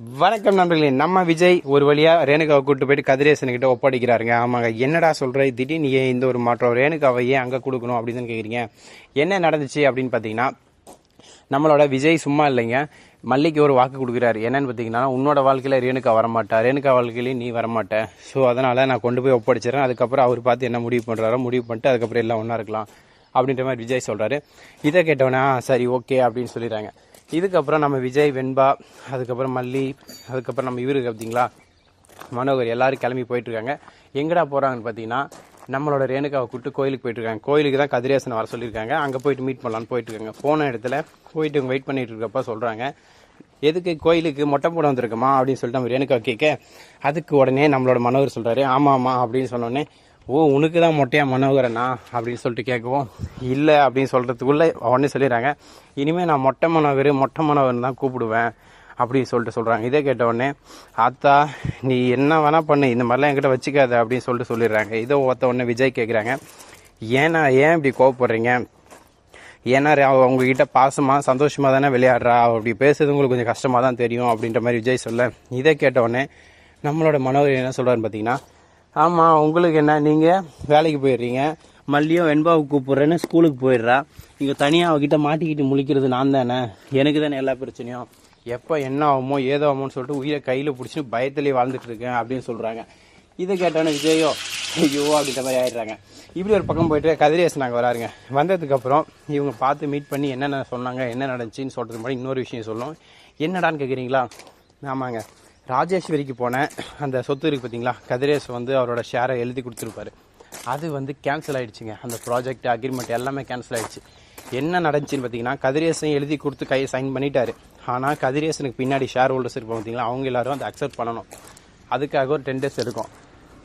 வணக்கம் நண்பர்களே. நம்ம விஜய் ஒரு வழியா ரேணுகாவை கூட்டு போயிட்டு கதிரேசன் கிட்ட ஒப்படைக்கிறாருங்க. ஆமாங்க, என்னடா சொல்ற, திடீர்னு ஏன் இந்த ஒரு மாற்றம், ரேணுகாவை ஏன் அங்கே கொடுக்கணும் அப்படின்னு கேட்குறீங்க. என்ன நடந்துச்சு அப்படின்னு பார்த்தீங்கன்னா, நம்மளோட விஜய் சும்மா இல்லைங்க, மல்லிக்கு ஒரு வாக்கு கொடுக்குறாரு. என்னன்னு பார்த்தீங்கன்னா, உன்னோட வாழ்க்கையில் ரேணுகா வரமாட்டா, ரேணுகா வாழ்க்கையிலையும் நீ வரமாட்ட, ஸோ அதனால் நான் கொண்டு போய் ஒப்படைச்சிடறேன். அதுக்கப்புறம் அவர் பார்த்து என்ன முடிவு பண்ணுறாரோ முடிவு பண்ணிட்டு அதுக்கப்புறம் எல்லாம் ஒன்றா இருக்கலாம் அப்படின்ற மாதிரி விஜய் சொல்கிறாரு. இதை கேட்டவனா சரி ஓகே அப்படின்னு சொல்லிடுறாங்க. இதுக்கப்புறம் நம்ம விஜய், வெண்பா, அதுக்கப்புறம் மல்லி, அதுக்கப்புறம் நம்ம இவருக்கு பார்த்தீங்களா மனோகர், எல்லாரும் கிளம்பி போயிட்டுருக்காங்க. எங்கடா போகிறாங்கன்னு பார்த்தீங்கன்னா, நம்மளோட ரேணுகாவை கூப்பிட்டு கோயிலுக்கு போயிட்டுருக்காங்க. கோயிலுக்கு தான் கதிரேசன் வர சொல்லியிருக்காங்க. அங்கே போயிட்டு மீட் பண்ணலான்னு போயிட்டுருக்காங்க. போன இடத்துல போயிட்டு இவங்க வெயிட் பண்ணிட்டு இருக்கப்ப சொல்கிறாங்க, எதுக்கு கோயிலுக்கு மொட்டை போட வந்திருக்கமா அப்படின்னு சொல்லிட்டு நம்ம ரேணுகா கேட்க, அதுக்கு உடனே நம்மளோட மனோகர் சொல்கிறாரு, ஆமாம் அப்படின்னு சொன்னோடனே, ஓ உனக்கு தான் மொட்டையா மனோகரனா அப்படின்னு சொல்லிட்டு கேட்கவும், இல்லை அப்படின்னு சொல்கிறதுக்குள்ளே உடனே சொல்லிடுறாங்க, இனிமேல் நான் மொட்டை மனோகரன் தான் கூப்பிடுவேன் அப்படின்னு சொல்லிட்டு சொல்கிறாங்க. இதை கேட்ட உடனே, ஆத்தா நீ என்ன வேணா பண்ணு, இந்த மாதிரிலாம் என்கிட்ட வச்சுக்காத அப்படின்னு சொல்லிட்டு சொல்லிடுறாங்க. இதை ஒருத்த உடனே விஜய் கேட்குறாங்க, ஏன் இப்படி கோவப்படுறீங்க, ஏன்னா அவங்ககிட்ட பாசமாக சந்தோஷமாக தானே விளையாடுறா, அப்படி பேசுறது உங்களுக்கு கொஞ்சம் கஷ்டமாக தான் தெரியும் அப்படின்ற மாதிரி விஜய் சொல்ல, இதை கேட்ட உடனே நம்மளோட மனோகர் என்ன சொல்கிறாருன்னு பார்த்தீங்கன்னா, ஆமாம் உங்களுக்கு என்ன, நீங்கள் வேலைக்கு போயிடுறீங்க, மல்லியும் வெண்பாவுக்கு கூப்பிட்றேன்னு ஸ்கூலுக்கு போயிடுறா, இங்கே தனியாக அவகிட்ட மாட்டிக்கிட்டு முழிக்கிறது நான் தானே, எனக்கு தானே எல்லா பிரச்சனையும், எப்போ என்ன ஆகுமோ ஏதோ ஆகுமோன்னு சொல்லிட்டு உயிரை கையில் பிடிச்சிட்டு பயத்திலே வாழ்ந்துட்டு இருக்கேன் அப்படின்னு சொல்கிறாங்க. இதை கேட்டோன்னே விஜயோ ஐயோ அப்படின்ற மாதிரி ஆயிடுறாங்க. இப்படி ஒரு பக்கம் போயிட்டு கதிரேசன் நாங்கள் வராருங்க. வந்ததுக்கப்புறம் இவங்க பார்த்து மீட் பண்ணி என்னென்ன சொன்னாங்க, என்ன நடந்துச்சின்னு சொல்கிறது மாதிரி இன்னொரு விஷயம் சொல்லணும். என்னடான்னு கேட்குறீங்களா, ஆமாங்க, ராஜேஸ்வரிக்கு போன அந்த சொத்து இருக்குது பார்த்தீங்களா, கதிரேஷ் அவரோட ஷேரை எழுதி கொடுத்துருப்பாரு, அது கேன்சல் ஆகிடுச்சிங்க. அந்த ப்ராஜெக்ட் அக்ரிமெண்ட் எல்லாமே கேன்சல் ஆகிடுச்சு. என்ன நடந்துச்சின்னு பார்த்தீங்கன்னா, கதிரேசன் எழுதி கொடுத்து கையை சைன் பண்ணிட்டாரு. ஆனால் கதிரேசனுக்கு பின்னாடி ஷேர் ஹோல்டர்ஸ் இருப்போம் பார்த்தீங்களா, அவங்க எல்லாரும் அதை அக்செப்ட் பண்ணணும். அதுக்காக ஒரு 10 days எடுக்கும்.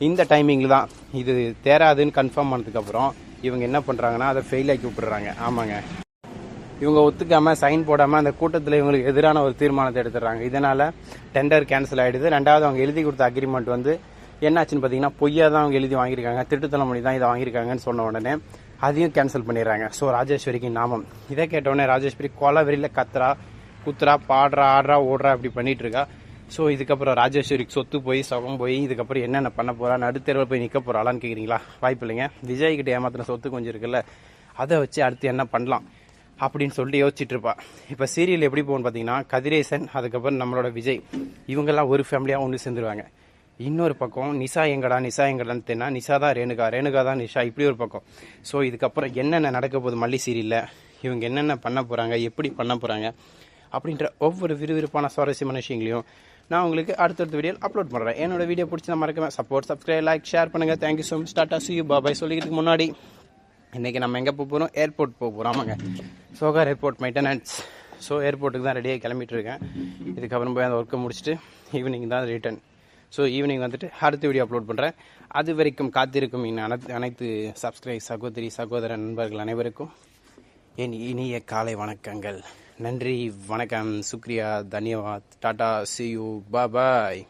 இந்த டைமிங்கில் தான் இது தேராதுன்னு கன்ஃபார்ம் பண்ணதுக்கப்புறம் இவங்க என்ன பண்ணுறாங்கன்னா, அதை ஃபெயில் ஆக்கி விட்டுறாங்க. ஆமாங்க, இவங்க ஒத்துக்காமல் சைன் போடாமல் அந்த கூட்டத்தில் இவங்களுக்கு எதிரான ஒரு தீர்மானத்தை எடுத்துடுறாங்க. இதனால் டெண்டர் கேன்சல் ஆகிடுது. ரெண்டாவது அவங்க எழுதி கொடுத்த அக்ரிமெண்ட் என்னாச்சுன்னு பார்த்தீங்கன்னா, பொய்யா தான் அவங்க எழுதி வாங்கியிருக்காங்க, திருட்டுத்தலை மொழி தான் இதை வாங்கியிருக்காங்கன்னு சொன்ன உடனே அதையும் கேன்சல் பண்ணிடுறாங்க. ஸோ ராஜேஸ்வரிக்கு நாமம். இதை கேட்டவுடனே ராஜேஸ்வரி கொலை வெறியில் குத்துறா பாடுறா ஆடுறா ஓடுறா அப்படி பண்ணிட்டு இருக்கா. ஸோ இதுக்கப்புறம் ராஜேஸ்வரிக்கு சொத்து போய் சகம் போய் இதுக்கப்புறம் என்னென்ன பண்ண போகிறா, நடுத்தேர்வில் போய் நிற்க போகிறாளான்னு கேட்குறீங்களா, வாய்ப்பு இல்லைங்க. விஜய் கிட்ட ஏமாத்தின சொத்து கொஞ்சம் இருக்குல்ல, அதை வச்சு அடுத்து என்ன பண்ணலாம் அப்படின்னு சொல்லிட்டு யோசிச்சுட்டு இருப்பா. இப்போ சீரியல் எப்படி போகும்னு பார்த்தீங்கன்னா, கதிரேசன் அதுக்கப்புறம் நம்மளோட விஜய் இவங்கெல்லாம் ஒரு ஃபேமிலியாக ஒன்று சேர்ந்துருவாங்க. இன்னொரு பக்கம் நிஷா எங்கடான்னு தென்னா, நிஷா தான் ரேணுகா தான் நிஷா, இப்படி ஒரு பக்கம். ஸோ இதுக்கப்புறம் என்னென்ன நடக்க போகுது மல்லி சீரியலில், இவங்க என்னென்ன பண்ண போகிறாங்க, எப்படி பண்ண போகிறாங்க அப்படின்ற ஒவ்வொரு விறுவிறுப்பான சுவாரஸ்யமான விஷயங்களையும் நான் உங்களுக்கு அடுத்தடுத்த வீடியோ அப்லோட் பண்ணுறேன். என்னோட வீடியோ பிடிச்சி மறக்காம சப்போர்ட், சப்ஸ்கிரைப், லைக், ஷேர் பண்ணுங்கள். Thank you so much. Tata, see you, bye bye சொல்லிக்கிறதுக்கு முன்னாடி இன்றைக்கி நம்ம எங்கே போகிறோம், ஏர்போர்ட் போகிறோம். ஆமாங்க, சோகார் ஏர்போர்ட் மெயின்டெனன்ஸ். ஸோ ஏர்போர்ட்டுக்கு தான் ரெடியாக கிளம்பிட்டு இருக்கேன். இதுக்கப்புறம் போய் அந்த ஒர்க்கை முடிச்சுட்டு ஈவினிங் தான் ரிட்டர்ன். ஸோ ஈவினிங் அடுத்த வீடியோ அப்லோட் பண்ணுறேன். அது வரைக்கும் காத்திருக்கும் அனைத்து சப்ஸ்கிரைப் சகோதர நண்பர்கள் அனைவருக்கும் என் இனிய காலை வணக்கங்கள். நன்றி, வணக்கம், சுக்ரியா, தன்யவாத், Tata, see you, bye bye.